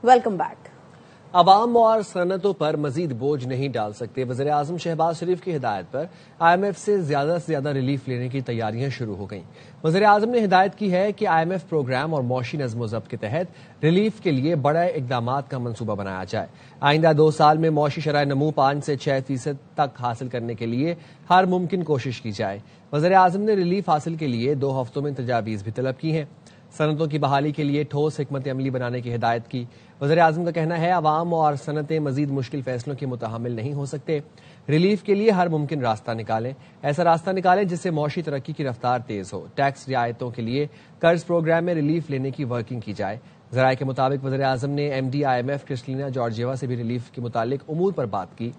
Welcome back. عوام اور صنعتوں پر مزید بوجھ نہیں ڈال سکتے۔ وزیر اعظم شہباز شریف کی ہدایت پر IMF سے زیادہ ریلیف لینے کی تیاریاں شروع ہو گئیں۔ وزیر اعظم نے ہدایت کی ہے کہ IMF پروگرام اور معاشی نظم و ضبط کے تحت ریلیف کے لیے بڑے اقدامات کا منصوبہ بنایا جائے۔ آئندہ 2 سال میں معاشی شرح نمو 5 سے 6% تک حاصل کرنے کے لیے ہر ممکن کوشش کی جائے۔ وزیر اعظم نے ریلیف حاصل کے لیے 2 ہفتوں میں تجاویز بھی طلب کی ہیں۔ صنعتوں کی بحالی کے لیے ٹھوس حکمت عملی بنانے کی ہدایت کی۔ وزیر اعظم کا کہنا ہے عوام اور صنعتیں مزید مشکل فیصلوں کے متحمل نہیں ہو سکتے۔ ریلیف کے لیے ہر ممکن راستہ نکالیں، ایسا راستہ نکالیں جس سے معاشی ترقی کی رفتار تیز ہو۔ ٹیکس رعایتوں کے لیے قرض پروگرام میں ریلیف لینے کی ورکنگ کی جائے۔ ذرائع کے مطابق وزیر اعظم نے MD IMF کرسٹلینا جارجیوا سے بھی ریلیف کے متعلق امور پر بات کی،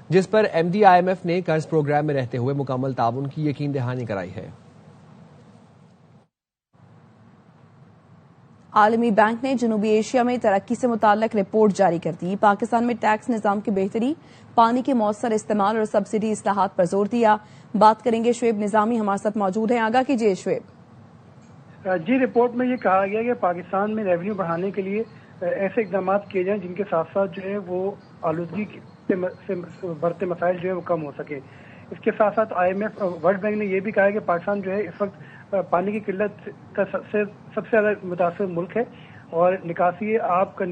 جس پر MD IMF نے قرض پروگرام میں رہتے ہوئے مکمل تعاون کی یقین دہانی کرائی ہے۔ عالمی بینک نے جنوبی ایشیا میں ترقی سے متعلق رپورٹ جاری کر دی۔ پاکستان میں ٹیکس نظام کی بہتری، پانی کے مؤثر استعمال اور سبسڈی اصلاحات پر زور دیا۔ بات کریں گے شعیب نظامی، ہمارے ساتھ موجود ہیں، آگاہ کیجیے شعیب۔ جی، رپورٹ میں یہ کہا گیا کہ پاکستان میں ریونیو بڑھانے کے لیے ایسے اقدامات کیے جائیں جن کے ساتھ ساتھ جو ہے وہ آلودگی سے بڑھتے مسائل جو ہے وہ کم ہو سکے۔ اس کے ساتھ ساتھ IMF ورلڈ بینک نے یہ بھی کہا ہے کہ پاکستان جو ہے اس وقت پانی کی قلت کا سب سے زیادہ متاثر ملک ہے، اور نکاسی آب کا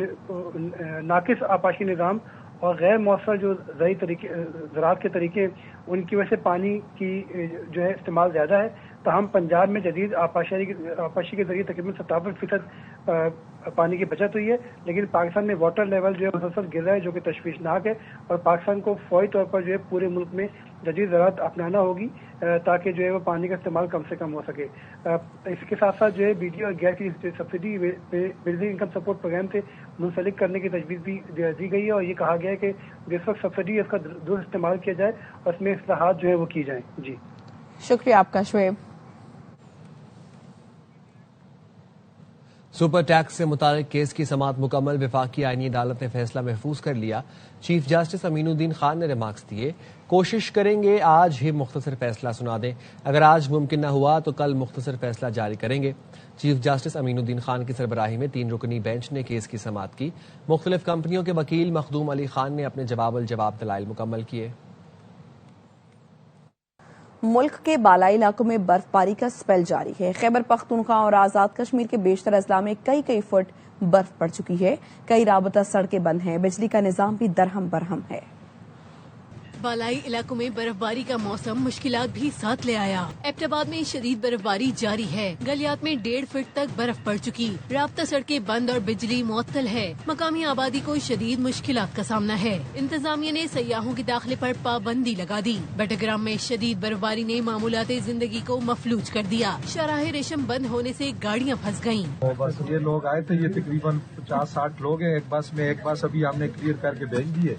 ناقص آبپاشی نظام اور غیر مؤثر جو زراعت کے طریقے ان کی وجہ سے پانی کی جو ہے استعمال زیادہ ہے۔ تاہم پنجاب میں جدید آبپاشی کے ذریعے تقریباً 57% پانی کی بچت ہوئی ہے، لیکن پاکستان میں واٹر لیول جو ہے مسلسل گر رہا ہے، جو کہ تشویشناک ہے، اور پاکستان کو فوری طور پر جو ہے پورے ملک میں جدید زراعت اپنانا ہوگی تاکہ جو ہے وہ پانی کا استعمال کم سے کم ہو سکے۔ اس کے ساتھ ساتھ جو ہے بجلی اور گیس کی سبسڈی بجلی انکم سپورٹ پروگرام سے منسلک کرنے کی تجویز بھی دی گئی ہے، اور یہ کہا گیا ہے کہ جس وقت سبسڈی اس کا درست استعمال کیا جائے اور اس میں اصلاحات جو ہے وہ کی جائیں۔ جی شکریہ آپ کا شعیب۔ سپر ٹیکس سے متعلق کیس کی سماعت مکمل، وفاقی آئینی عدالت نے فیصلہ محفوظ کر لیا۔ چیف جسٹس امین الدین خان نے ریمارکس دیے، کوشش کریں گے آج ہی مختصر فیصلہ سنا دیں، اگر آج ممکن نہ ہوا تو کل مختصر فیصلہ جاری کریں گے۔ چیف جسٹس امین الدین خان کی سربراہی میں 3 رکنی بینچ نے کیس کی سماعت کی۔ مختلف کمپنیوں کے وکیل مخدوم علی خان نے اپنے جواب الجواب دلائل مکمل کیے۔ ملک کے بالائی علاقوں میں برف باری کا سپیل جاری ہے۔ خیبر پختونخوا اور آزاد کشمیر کے بیشتر اضلاع میں کئی فٹ برف پڑ چکی ہے، کئی رابطہ سڑکیں بند ہیں، بجلی کا نظام بھی درہم برہم ہے۔ بالائی علاقوں میں برف باری کا موسم مشکلات بھی ساتھ لے آیا۔ ایبٹ آباد میں شدید برف باری جاری ہے، گلیات میں 1.5 فٹ تک برف پڑ چکی، رابطہ سڑکیں بند اور بجلی معطل ہے۔ مقامی آبادی کو شدید مشکلات کا سامنا ہے۔ انتظامیہ نے سیاحوں کے داخلے پر پابندی لگا دی۔ بٹگرام میں شدید برف باری نے معمولات زندگی کو مفلوج کر دیا، شاہراہ ریشم بند ہونے سے گاڑیاں پھنس گئیں۔ بس یہ لوگ آئے تھے، یہ تقریباً 50-60 لوگ ہیں ایک بس میں، ایک بس ابھی ہم نے کلیئر کر کے بھیج دی ہے،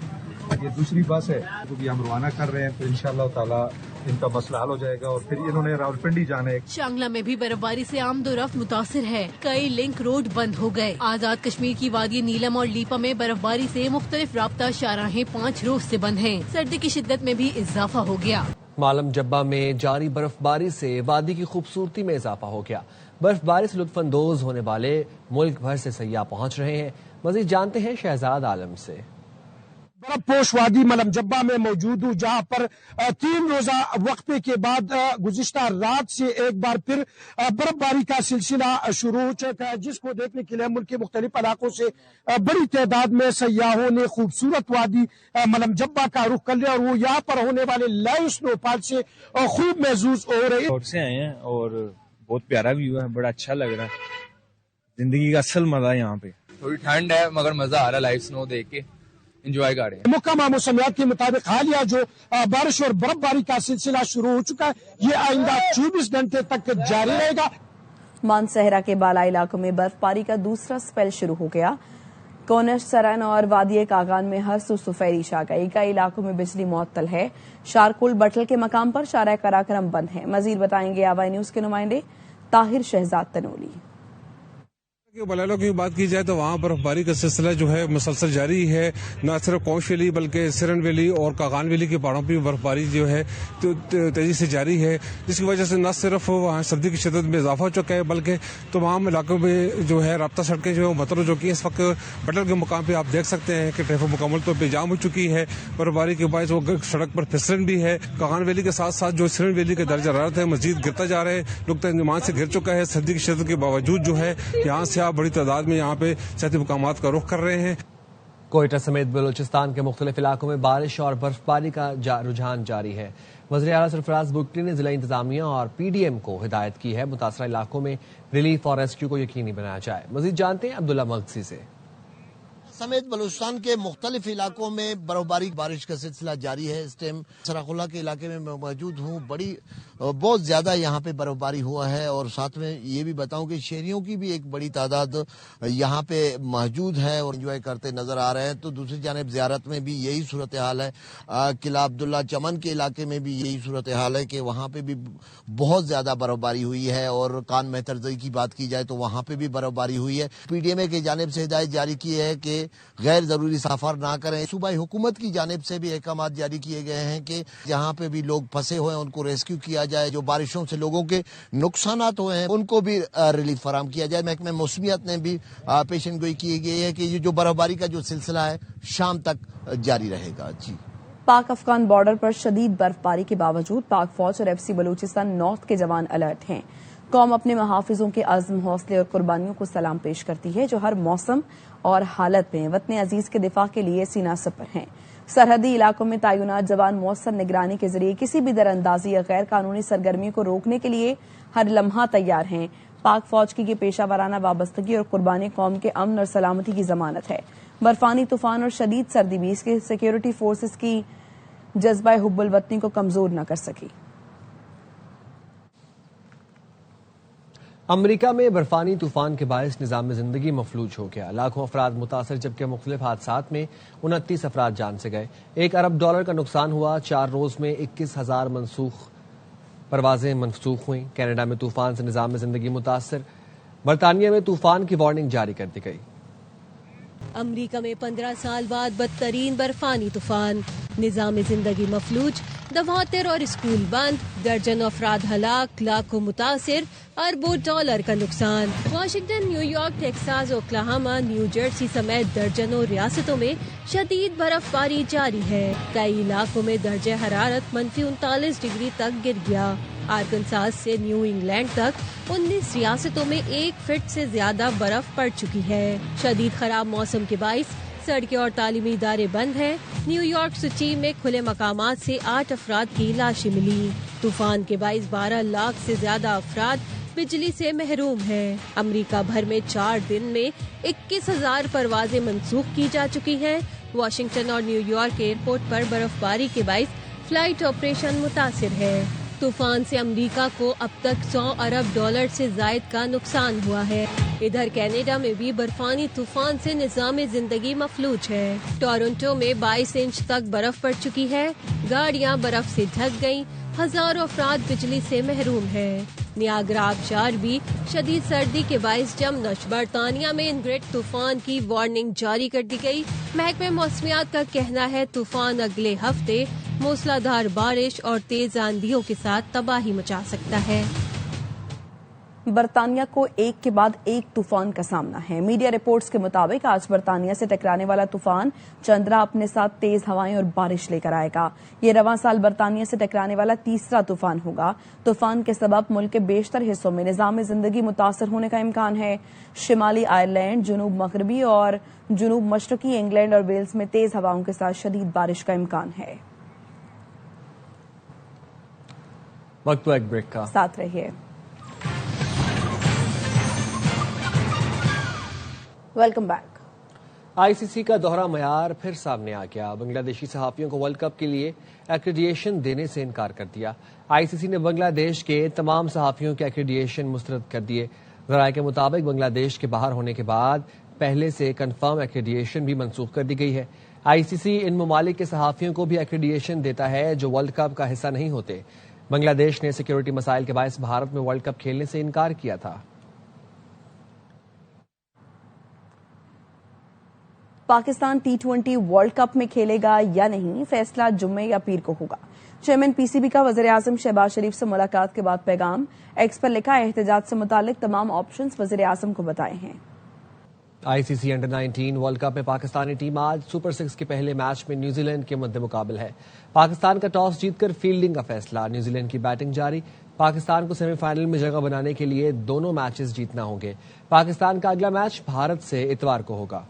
یہ دوسری بس ہے جو بھی ہم روانہ کر رہے ہیں، تو انشاءاللہ تعالی ان کا مسئلہ حل ہو جائے گا، اور پھر انہوں نے راولپنڈی جانا ہے۔ شانگلہ میں بھی برف باری سے آمد و رفت متاثر ہے، کئی لنک روڈ بند ہو گئے۔ آزاد کشمیر کی وادی نیلم اور لیپا میں برف باری سے مختلف رابطہ شاہراہیں 5 روز سے بند ہیں، سردی کی شدت میں بھی اضافہ ہو گیا۔ مالم جبہ میں جاری برف باری سے وادی کی خوبصورتی میں اضافہ ہو گیا۔ برف باری سے لطف اندوز ہونے والے ملک بھر سے سیاح پہنچ رہے ہیں۔ مزید جانتے ہیں شہزاد عالم سے۔ برف پوش وادی ملم جبہ میں موجود ہوں، جہاں پر 3 روزہ وقفے کے بعد گزشتہ رات سے ایک بار پھر برف باری کا سلسلہ شروع ہو چکا ہے، جس کو دیکھنے کے لیے ملک کے مختلف علاقوں سے بڑی تعداد میں سیاحوں نے خوبصورت وادی ملم جبہ کا رخ کر لیا، اور وہ یہاں پر ہونے والے لائیو سنو فال سے خوب محظوظ ہو رہے ہیں۔ سے آئے ہیں اور بہت پیارا ویو ہے، بڑا اچھا لگ رہا ہے، زندگی کا اصل مزہ ہے یہاں پہ۔ تھوڑی ٹھنڈ ہے مگر مزہ آ رہا ہے، لائیو سنو دیکھ کے انجوائے کر رہے ہیں۔ محکمہ موسمیات کے مطابق حالیہ جو بارش اور برف باری کا سلسلہ شروع ہو چکا ہے، یہ آئندہ 24 گھنٹے تک جاری رہے گا۔ مانسہرہ کے بالائی علاقوں میں برف باری کا دوسرا سپیل شروع ہو گیا۔ کونش، سرن اور وادی کاغان میں ہر سو سفیری چھا گئی، کئی علاقوں میں بجلی معطل ہے۔ شارکول بٹل کے مقام پر شارع قراقرم بند ہے۔ مزید بتائیں گے آوائی نیوز کے نمائندے طاہر شہزاد تنولی۔ بلالو کی بات کی جائے تو وہاں برفباری کا سلسلہ جو ہے مسلسل جاری ہے. نہ صرف کونش ویلی بلکہ سرن ویلی اور کاغان ویلی کے پہاڑوں پہ برفباری جو ہے تیزی سے جاری ہے, جس کی وجہ سے نہ صرف وہاں سردی کی شدت میں اضافہ ہو چکا ہے بلکہ تمام علاقوں میں جو ہے رابطہ سڑکیں جو متروج ہو چکی ہیں. اس وقت بٹل کے مقام پہ آپ دیکھ سکتے ہیں کہ ٹریفک مکمل طور پہ جام ہو چکی ہے. برفباری کے باعث وہ سڑک پر پھسلن بھی ہے. کاغان ویلی کے ساتھ ساتھ جو سرن ویلی کا درجہ حرارت ہے مزید گرتا جا رہا ہے, نقطۂ انجمان سے گر چکا ہے. سردی کی شدت کے باوجود جو ہے یہاں سے بڑی تعداد میں یہاں پہ سیاحتی مقامات کا رخ کر رہے ہیں. کوئٹہ سمیت بلوچستان کے مختلف علاقوں میں بارش اور برفباری کا رجحان جاری ہے. وزیر اعلیٰ سرفراز بگٹی نے ضلع انتظامیہ اور پی ڈی ایم کو ہدایت کی ہے متاثرہ علاقوں میں ریلیف اور ریسکیو کو یقینی بنایا جائے. مزید جانتے ہیں عبداللہ مغسی سے. سمیت بلوچستان کے مختلف علاقوں میں برفباری بارش کا سلسلہ جاری ہے. اس ٹائم سراخلہ کے علاقے میں موجود ہوں. بہت زیادہ یہاں پہ برفباری ہوا ہے اور ساتھ میں یہ بھی بتاؤں کہ شہریوں کی بھی ایک بڑی تعداد یہاں پہ موجود ہے اور انجوائے کرتے نظر آ رہے ہیں. تو دوسری جانب زیارت میں بھی یہی صورتحال ہے. قلعہ عبداللہ چمن کے علاقے میں بھی یہی صورتحال ہے کہ وہاں پہ بھی بہت زیادہ برفباری ہوئی ہے. اور کان مہترزئی کی بات کی جائے تو وہاں پہ بھی برفباری ہوئی ہے. پی ڈی ایم اے کی جانب سے ہدایت جاری کی ہے کہ غیر ضروری سفر نہ کریں. صوبائی حکومت کی جانب سے بھی احکامات جاری کیے گئے ہیں کہ جہاں پہ بھی لوگ پھنسے ہوئے ہیں ان کو ریسکیو کیا جائے. جو بارشوں سے لوگوں کے نقصانات ہوئے ہیں ان کو بھی ریلیف فراہم کیا جائے. محکمہ موسمیات نے بھی پیشن گوئی کی گئی ہے کہ یہ جو برفباری کا جو سلسلہ ہے شام تک جاری رہے گا. جی, پاک افغان بارڈر پر شدید برفباری کے باوجود پاک فوج اور ایف سی بلوچستان نارتھ کے جوان الرٹ ہیں. قوم اپنے محافظوں کے عزم, حوصلے اور قربانیوں کو سلام پیش کرتی ہے جو ہر موسم اور حالت میں وطن عزیز کے دفاع کے لیے سینہ سپر ہیں. سرحدی علاقوں میں تعینات جوان مؤثر نگرانی کے ذریعے کسی بھی در اندازی یا غیر قانونی سرگرمی کو روکنے کے لیے ہر لمحہ تیار ہیں. پاک فوج کی یہ پیشہ ورانہ وابستگی اور قربانی قوم کے امن اور سلامتی کی ضمانت ہے. برفانی طوفان اور شدید سردی بھی اس کے سیکیورٹی فورسز کی جذبہ حب الوطنی کو کمزور نہ کر سکی. امریکہ میں برفانی طوفان کے باعث نظام زندگی مفلوج ہو گیا. لاکھوں افراد متاثر جبکہ مختلف حادثات میں 29 افراد جان سے گئے. $1 ارب کا نقصان ہوا. 4 روز میں 21,000 پروازیں منسوخ ہوئیں. کینیڈا میں طوفان سے نظام زندگی متاثر. برطانیہ میں طوفان کی وارننگ جاری کر دی گئی. امریکہ میں 15 سال بعد بدترین برفانی طوفان, نظام زندگی مفلوج, دفاتر اور اسکول بند, درجنوں افراد ہلاک, لاکھوں متاثر, اربوں ڈالر کا نقصان. Washington, new York, Texas, Oklahoma, new Jersey سمیت درجنوں ریاستوں میں شدید برف باری جاری ہے. کئی علاقوں میں درجہ حرارت -39 ڈگری تک گر گیا. آرکنساس سے نیو انگلینڈ تک 19 ریاستوں میں 1 فٹ سے زیادہ برف پڑ چکی ہے. شدید خراب موسم کے باعث سڑکیں اور تعلیمی ادارے بند ہیں. نیو یارک سٹی میں کھلے مقامات سے 8 افراد کی لاشیں ملی. طوفان کے باعث 12 لاکھ سے زیادہ افراد بجلی سے محروم ہیں. امریکہ بھر میں 4 دن میں 21,000 پروازیں منسوخ کی جا چکی ہیں. واشنگٹن اور نیو یارک ایئرپورٹ پر برف باری کے باعث فلائٹ آپریشن متاثر ہے. طوفان سے امریکہ کو اب تک $100 ارب سے زائد کا نقصان ہوا ہے. ادھر کینیڈا میں بھی برفانی طوفان سے نظام زندگی مفلوج ہے. ٹورنٹو میں 22 انچ تک برف پڑ چکی ہے. گاڑیاں برف سے ڈھک گئیں. ہزاروں افراد بجلی سے محروم ہیں. نیاگرا آبشار بھی شدید سردی کے باعث جمنش. برطانیہ میں انگریڈ طوفان کی وارننگ جاری کر دی گئی. محکمہ موسمیات کا کہنا ہے طوفان اگلے ہفتے موسلا دھار بارش اور تیز آندھیوں کے ساتھ تباہی مچا سکتا ہے. برطانیہ کو ایک کے بعد ایک طوفان کا سامنا ہے. میڈیا رپورٹس کے مطابق آج برطانیہ سے ٹکرانے والا طوفان چندرا اپنے ساتھ تیز ہوائیں اور بارش لے کر آئے گا. یہ رواں سال برطانیہ سے ٹکرانے والا تیسرا طوفان ہوگا. طوفان کے سبب ملک کے بیشتر حصوں میں نظام زندگی متاثر ہونے کا امکان ہے. شمالی آئرلینڈ, جنوب مغربی اور جنوب مشرقی انگلینڈ اور ویلز میں تیز ہواؤں کے ساتھ شدید بارش کا امکان ہے. وقت ایک بریک کا ساتھ رہیے. Welcome back. آئی سی سی کا دوہرا معیار پھر سامنے آ گیا. بنگلہ دیشی صحافیوں کو ورلڈ کپ کے لیے ایکریڈیشن دینے سے انکار کر دیا. آئی سی سی نے بنگلہ دیش کے تمام صحافیوں کے ایکریڈیشن مسترد کر دیے. ذرائع کے مطابق بنگلہ دیش کے باہر ہونے کے بعد پہلے سے کنفرم ایکریڈیشن بھی منسوخ کر دی گئی ہے. آئی سی سی ان ممالک کے صحافیوں کو بھی ایکریڈیشن دیتا ہے جو ورلڈ کپ کا حصہ نہیں ہوتے. بنگلہ دیش نے سیکیورٹی مسائل کے باعث بھارت میں ورلڈ کپ کھیلنے سے انکار کیا تھا. پاکستان T20 ورلڈ کپ میں کھیلے گا یا نہیں، فیصلہ جمعے یا پیر کو ہوگا۔ چیئرمین PCB کا وزیر اعظم شہباز شریف سے ملاقات کے بعد پیغام، ایکس پر لکھا احتجاج سے متعلق تمام آپشنز وزیر اعظم کو بتائے ہیں۔ ICC انڈر-19 ورلڈ کپ میں پاکستانی ٹیم آج سپر 6 کے پہلے میچ میں نیوزی لینڈ کے مد مقابل ہے۔ پاکستان کا ٹاس جیت کر فیلڈنگ کا فیصلہ، نیوزی لینڈ کی بیٹنگ جاری۔ پاکستان کو سیمی فائنل میں جگہ بنانے کے لیے دونوں میچز جیتنا ہوں گے۔ پاکستان کا اگلا میچ بھارت سے اتوار کو ہوگا۔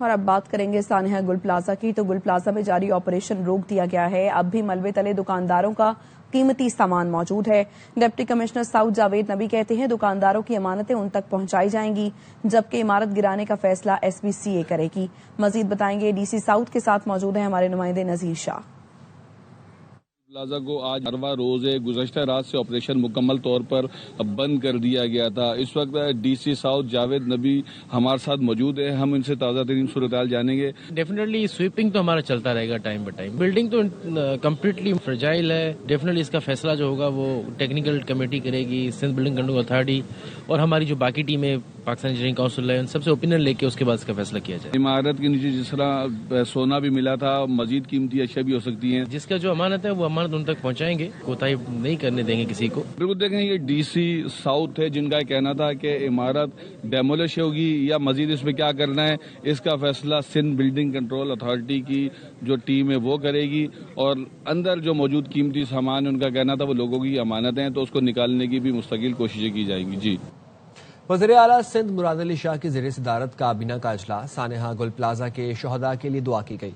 اور اب بات کریں گے سانحہ گل پلازا کی، تو گل پلازا میں جاری آپریشن روک دیا گیا ہے۔ اب بھی ملبے تلے دکانداروں کا قیمتی سامان موجود ہے۔ ڈپٹی کمشنر ساؤتھ جاوید نبی کہتے ہیں دکانداروں کی امانتیں ان تک پہنچائی جائیں گی، جبکہ عمارت گرانے کا فیصلہ SPCA کرے گی۔ مزید بتائیں گے DC ساؤتھ کے ساتھ موجود ہیں ہمارے نمائندے نذیر شاہ۔ پلازا کو آج 18واں روز ہے۔ گزشتہ رات سے آپریشن مکمل طور پر بند کر دیا گیا تھا۔ اس وقت DC ساؤتھ جاوید نبی ہمارے ساتھ موجود ہے، ہم ان سے تازہ ترین صورتحال جانیں گے۔ ڈیفینیٹلی سویپنگ تو ہمارا چلتا رہے گا ٹائم بائی ٹائم۔ بلڈنگ تو کمپلیٹلی فرجائل ہے۔ ڈیفینیٹلی اس کا فیصلہ جو ہوگا وہ ٹیکنیکل کمیٹی کرے گی، سندھ بلڈنگ کنٹرول اتھارٹی اور ہماری جو باقی ٹیم ہے پاکستان انجینئرنگ کونسل ہے، ان سب سے اوپینین لے کے اس کے بعد اس کا فیصلہ کیا جائے۔ عمارت کے نیچے جس طرح سونا بھی ملا تھا، مزید قیمتی اشیاء بھی ہو سکتی ہیں۔ جس کا جو امانت ہے وہ امانت ان تک پہنچائیں گے، کوتاہی نہیں کرنے دیں گے کسی کو۔ بالکل دیکھیں، یہ DC ساؤتھ ہے جن کا کہنا تھا کہ عمارت ڈیمولش ہوگی یا مزید اس میں کیا کرنا ہے، اس کا فیصلہ سندھ بلڈنگ کنٹرول اتھارٹی کی جو ٹیم ہے وہ کرے گی، اور اندر جو موجود قیمتی سامان ان کا کہنا تھا وہ لوگوں کی امانت ہیں، تو اس کو نکالنے کی بھی مستقل کوششیں کی جائیں گی۔ جی، وزیر اعلیٰ سندھ مراد علی شاہ کی زیر صدارت کابینہ کا اجلاس، سانحہ گل پلازا کے شہداء کے لیے دعا کی گئی۔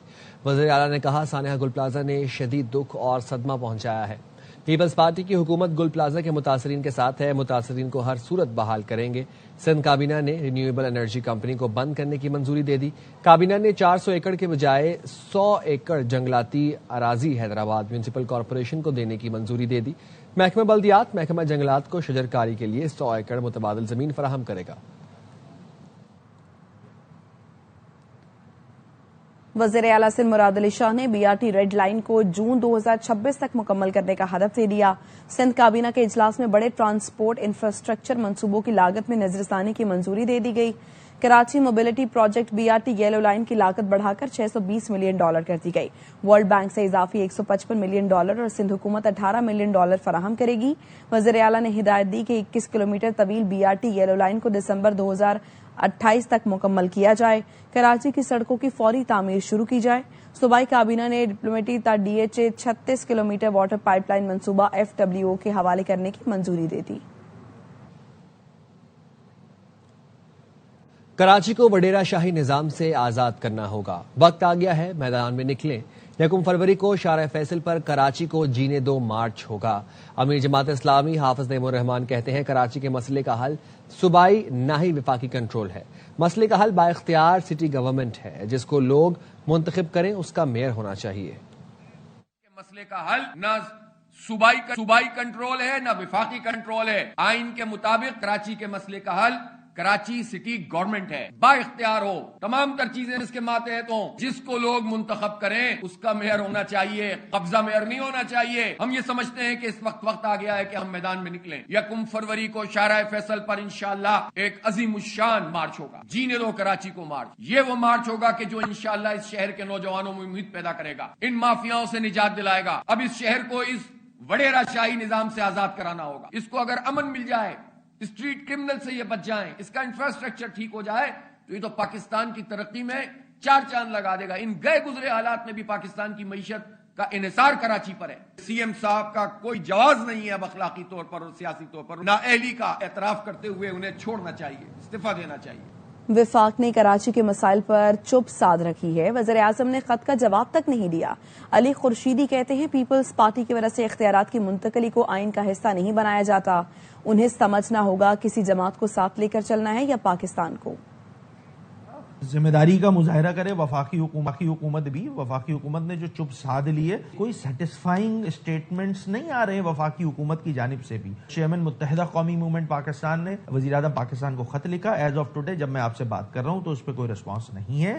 وزیر اعلیٰ نے کہا سانحہ گل پلازا نے شدید دکھ اور صدمہ پہنچایا ہے۔ پیپلز پارٹی کی حکومت گل پلازا کے متاثرین کے ساتھ ہے، متاثرین کو ہر صورت بحال کریں گے۔ سندھ کابینہ نے رینیویبل انرجی کمپنی کو بند کرنے کی منظوری دے دی۔ کابینہ نے 400 ایکڑ کے بجائے 100 ایکڑ جنگلاتی اراضی حیدرآباد میونسپل کارپوریشن کو دینے کی منظوری دے دی۔ محکمہ بلدیات محکمہ جنگلات کو شجرکاری کے لیے 100 ایکڑ متبادل زمین فراہم کرے گا۔ وزیر اعلیٰ سندھ مراد علی شاہ نے BRT ریڈ لائن کو جون 2026 تک مکمل کرنے کا ہدف دے دیا۔ سندھ کابینہ کے اجلاس میں بڑے ٹرانسپورٹ انفراسٹرکچر منصوبوں کی لاگت میں نظر ثانی کی منظوری دے دی گئی۔ Karachi mobility project BRT yellow line کی لاگت بڑھا کر $620 ملین کر دی گئی۔ ورلڈ بینک سے اضافی $155 ملین اور سندھ حکومت $18 ملین فراہم کرے گی۔ وزیر اعلیٰ نے ہدایت دی کہ 21 کلومیٹر طویل BRT یلو لائن کو دسمبر 2028 تک مکمل کیا جائے۔ کراچی کی سڑکوں کی فوری تعمیر شروع کی جائے۔ صوبائی کابینہ نے ڈپلومیٹی تا DHA 36 kilometre water pipe line منصوبہ FWO کے حوالے کرنے کی منظوری دے دی۔ کراچی کو وڈیرا شاہی نظام سے آزاد کرنا ہوگا، وقت آ گیا ہے میدان میں نکلیں۔ 1 فروری کو شارع فیصل پر کراچی کو جینے دو مارچ ہوگا۔ امیر جماعت اسلامی حافظ نعیم الرحمان کہتے ہیں کراچی کے مسئلے کا حل صوبائی نہ ہی وفاقی کنٹرول ہے، مسئلے کا حل با اختیار سٹی گورنمنٹ ہے، جس کو لوگ منتخب کریں اس کا میئر ہونا چاہیے۔ مسئلے کا حل نہ صوبائی کنٹرول ہے نہ وفاقی کنٹرول ہے، آئین کے مطابق کراچی کے مسئلے کا حل کراچی سٹی گورنمنٹ ہے، با اختیار ہو، تمام تر چیزیں اس کے ماتحت ہوں، جس کو لوگ منتخب کریں اس کا میئر ہونا چاہیے، قبضہ میئر نہیں ہونا چاہیے۔ ہم یہ سمجھتے ہیں کہ اس وقت آ گیا ہے کہ ہم میدان میں نکلیں۔ 1 فروری کو شارع فیصل پر انشاءاللہ ایک عظیم الشان مارچ ہوگا، جینے دو کراچی کو مارچ۔ یہ وہ مارچ ہوگا کہ جو انشاءاللہ اس شہر کے نوجوانوں میں امید پیدا کرے گا، ان مافیاؤں سے نجات دلائے گا۔ اب اس شہر کو اس وڈیرا شاہی نظام سے آزاد کرانا ہوگا۔ اس کو اگر امن مل جائے، اسٹریٹ کرمنل سے یہ بچ جائیں، اس کا انفراسٹرکچر ٹھیک ہو جائے، تو یہ تو پاکستان کی ترقی میں 4 چاند لگا دے گا۔ ان گئے گزرے حالات میں بھی پاکستان کی معیشت کا انحصار کراچی پر ہے۔ CM صاحب کا کوئی جواز نہیں ہے اب اخلاقی طور پر اور سیاسی طور پر، نااہلی کا اعتراف کرتے ہوئے انہیں چھوڑنا چاہیے، استعفیٰ دینا چاہیے۔ وفاق نے کراچی کے مسائل پر چپ سادھ رکھی ہے، وزیر اعظم نے خط کا جواب تک نہیں دیا۔ علی خورشیدی کہتے ہیں پیپلز پارٹی کی وجہ سے اختیارات کی منتقلی کو آئین کا حصہ نہیں بنایا جاتا، انہیں سمجھنا ہوگا کسی جماعت کو ساتھ لے کر چلنا ہے یا پاکستان کو۔ ذمہ داری کا مظاہرہ کرے وفاقی حکومت بھی۔ وفاقی حکومت نے جو چپ سادھ لی ہے، کوئی سیٹسفائنگ اسٹیٹمنٹس نہیں آ رہے ہیں وفاقی حکومت کی جانب سے بھی۔ چیئرمین متحدہ قومی موومنٹ پاکستان نے وزیر اعظم پاکستان کو خط لکھا، ایز آف ٹوڈے جب میں آپ سے بات کر رہا ہوں تو اس پہ کوئی رسپانس نہیں ہے۔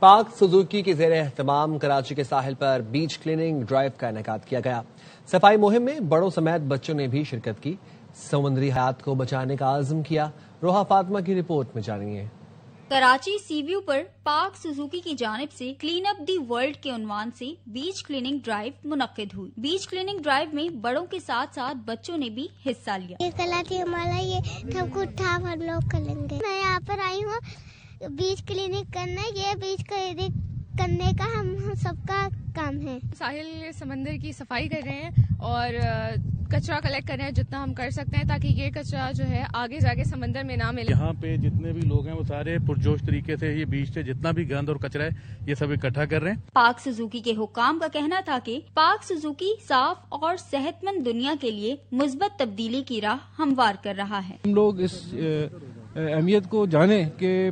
پاک سوزوکی کے زیر اہتمام کراچی کے ساحل پر بیچ کلیننگ ڈرائیو کا انعقاد کیا گیا. صفائی مہم میں بڑوں سمیت بچوں نے بھی شرکت کی. سمندری حیات کو بچانے کا عزم کیا. روحا فاطمہ کی رپورٹ میں جانیے. کراچی سی ویو پر پاک سوزوکی کی جانب سے کلین اپ دی ورلڈ کے عنوان سے بیچ کلیننگ ڈرائیو منعقد ہوئی. بیچ کلیننگ ڈرائیو میں بڑوں کے ساتھ ساتھ بچوں نے بھی حصہ لیا. یہ کلا تھی ہمارا، یہ سب کچھ تھا، ہم لوگ کریں گے. میں یہاں پر آئی ہوں بیچ کلینک کرنا. یہ بیچ کلینک کرنے کا ہم سب کا کام ہے. ساحل سمندر کی صفائی کر رہے ہیں اور کچرا کلیکٹ کر رہے ہیں جتنا ہم کر سکتے ہیں تاکہ یہ کچرا جو ہے آگے جا کے سمندر میں نہ ملے. یہاں پہ جتنے بھی لوگ ہیں وہ سارے پرجوش طریقے سے یہ بیچ سے جتنا بھی گند اور کچرا ہے یہ سب اکٹھا کر رہے ہیں. پاک سوزوکی کے حکام کا کہنا تھا کہ پاک سوزوکی صاف اور صحت مند دنیا کے لیے مثبت تبدیلی کی راہ ہموار کر رہا ہے. ہم لوگ اس اہمیت کو جانیں کہ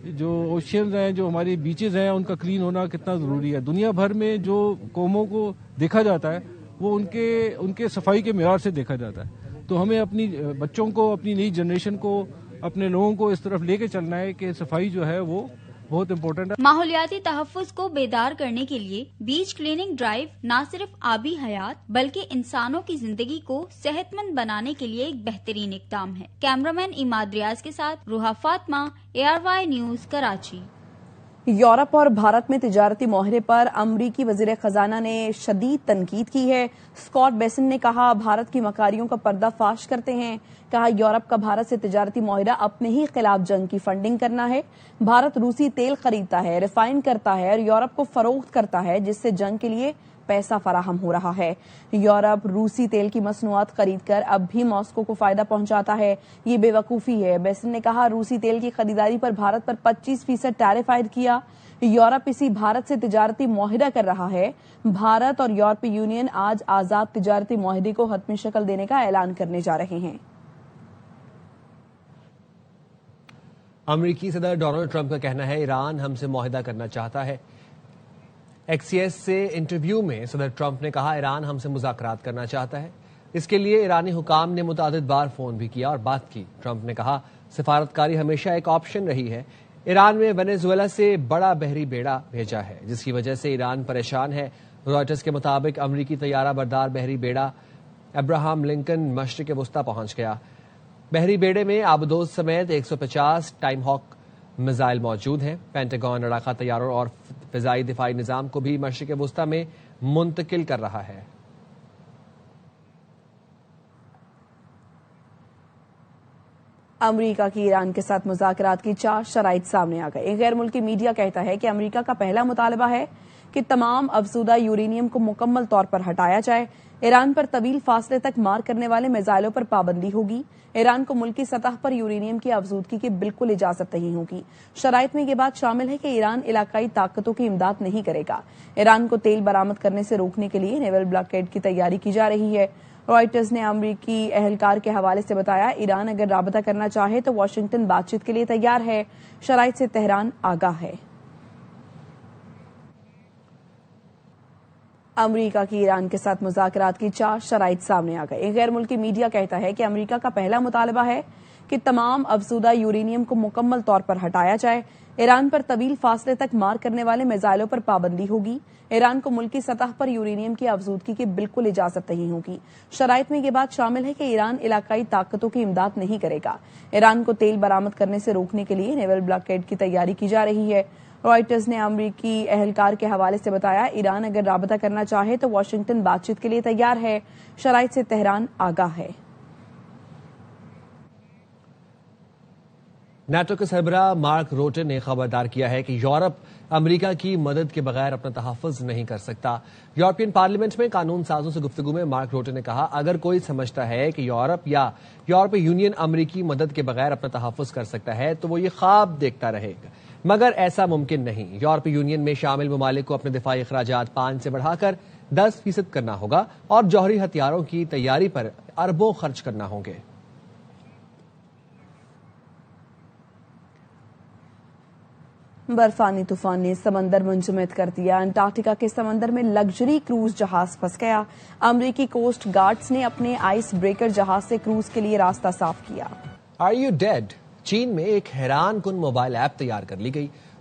جو اوشینز ہیں، جو ہماری بیچز ہیں، ان کا کلین ہونا کتنا ضروری ہے. دنیا بھر میں جو قوموں کو دیکھا جاتا ہے وہ ان کے صفائی کے معیار سے دیکھا جاتا ہے. تو ہمیں اپنی بچوں کو، اپنی نئی جنریشن کو، اپنے لوگوں کو اس طرف لے کے چلنا ہے کہ صفائی جو ہے وہ بہت امپورٹنٹ ہے. ماحولیاتی تحفظ کو بیدار کرنے کے لیے بیچ کلیننگ ڈرائیو نہ صرف آبی حیات بلکہ انسانوں کی زندگی کو صحت مند بنانے کے لیے ایک بہترین اقدام ہے. کیمرامین اماد ریاض کے ساتھ Rooha Fatima, ARY news, Karachi. Europe اور بھارت میں تجارتی معاہدے پر امریکی وزیر خزانہ نے شدید تنقید کی ہے. اسکاٹ بیسن نے کہا بھارت کی مکاریوں کا پردہ فاش کرتے ہیں. کہا یورپ کا بھارت سے تجارتی معاہدہ اپنے ہی خلاف جنگ کی فنڈنگ کرنا ہے. بھارت روسی تیل خریدتا ہے، ریفائن کرتا ہے اور یورپ کو فروخت کرتا ہے، جس سے جنگ کے لیے پیسہ فراہم ہو رہا ہے. یورپ روسی تیل کی مصنوعات خرید کر اب بھی ماسکو کو فائدہ پہنچاتا ہے. یہ بے وقوفی ہے. بیسن نے کہا روسی تیل کی خریداری پر بھارت پر 25% ٹیرف عائد کیا. یورپ اسی بھارت سے تجارتی معاہدہ کر رہا ہے. بھارت اور یورپی یونین آج آزاد تجارتی معاہدے کو حتمی شکل دینے کا اعلان کرنے جا رہے ہیں. امریکی صدر ڈونلڈ ٹرمپ کا کہنا ہے ایران ہم سے معاہدہ کرنا چاہتا ہے. ایکسیس سے انٹرویو میں صدر ٹرمپ نے کہا ایران ہم سے مذاکرات کرنا چاہتا ہے. اس کے لیے ایرانی حکام نے متعدد بار فون بھی کیا اور بات کی. ٹرمپ نے کہا سفارتکاری ہمیشہ ایک آپشن رہی ہے. ایران میں وینزویلا سے بڑا بحری بیڑا بھیجا ہے جس کی وجہ سے ایران پریشان ہے. رائٹرز کے مطابق امریکی طیارہ بردار بحری بیڑا ابراہم لنکن مشرق وسطی پہنچ گیا. بحری بیڑے میں آبدوز سمیت 150 ٹائم ہاک میزائل موجود ہیں. پینٹاگون لڑاکا طیاروں اور فضائی دفاعی نظام کو بھی مشرق وسطی میں منتقل کر رہا ہے. امریکہ کی ایران کے ساتھ مذاکرات کی 4 شرائط سامنے آ گئی. غیر ملکی میڈیا کہتا ہے کہ امریکہ کا پہلا مطالبہ ہے کہ تمام افزودہ یورینیم کو مکمل طور پر ہٹایا جائے. ایران پر طویل فاصلے تک مار کرنے والے میزائلوں پر پابندی ہوگی. ایران کو ملکی سطح پر یورینیم کی افزودگی کی بالکل اجازت نہیں ہوگی. شرائط میں یہ بات شامل ہے کہ ایران علاقائی طاقتوں کی امداد نہیں کرے گا. ایران کو تیل برآمد کرنے سے روکنے کے لیے نیول بلاکیڈ کی تیاری کی جا رہی ہے. رائٹرز نے امریکی اہلکار کے حوالے سے بتایا ایران اگر رابطہ کرنا چاہے تو واشنگٹن بات چیت کے لیے تیار ہے. شرائط سے تہران آگاہ ہے. امریکہ کی ایران کے ساتھ مذاکرات کی 4 شرائط سامنے آ گئی. غیر ملکی میڈیا کہتا ہے کہ امریکہ کا پہلا مطالبہ ہے کہ تمام افزودہ یورینیم کو مکمل طور پر ہٹایا جائے. ایران پر طویل فاصلے تک مار کرنے والے میزائلوں پر پابندی ہوگی. ایران کو ملکی سطح پر یورینیم کی افزودگی کی بالکل اجازت نہیں ہوگی. شرائط میں یہ بات شامل ہے کہ ایران علاقائی طاقتوں کی امداد نہیں کرے گا. ایران کو تیل برآمد کرنے سے روکنے کے لیے نیول بلاکیڈ کی تیاری کی جا رہی ہے. رائٹرز نے امریکی اہلکار کے حوالے سے بتایا ایران اگر رابطہ کرنا چاہے تو واشنگٹن بات چیت کے لیے تیار ہے. شرائط سے تہران آگاہ ہے. نیٹو کے سربراہ مارک روٹے نے خبردار کیا ہے کہ یورپ امریکہ کی مدد کے بغیر اپنا تحفظ نہیں کر سکتا. یورپین پارلیمنٹ میں قانون سازوں سے گفتگو میں مارک روٹے نے کہا اگر کوئی سمجھتا ہے کہ یورپ یا یورپی یونین امریکی مدد کے بغیر اپنا تحفظ کر سکتا ہے تو وہ یہ خواب دیکھتا رہے گا، مگر ایسا ممکن نہیں. یورپی یونین میں شامل ممالک کو اپنے دفاعی اخراجات 5 سے بڑھا کر 10% کرنا ہوگا اور جوہری ہتھیاروں کی تیاری پر اربوں خرچ کرنا ہوں گے. برفانی طوفان نے سمندر منجمد کر دیا. انٹارکٹیکا کے سمندر میں لگژری کروز جہاز پھنس گیا. امریکی کوسٹ گارڈز نے اپنے آئس بریکر جہاز سے کروز کے لیے راستہ صاف کیا. Are you did? چین میں ایک حیران کن موبائل ایپ تیار کر لی گئی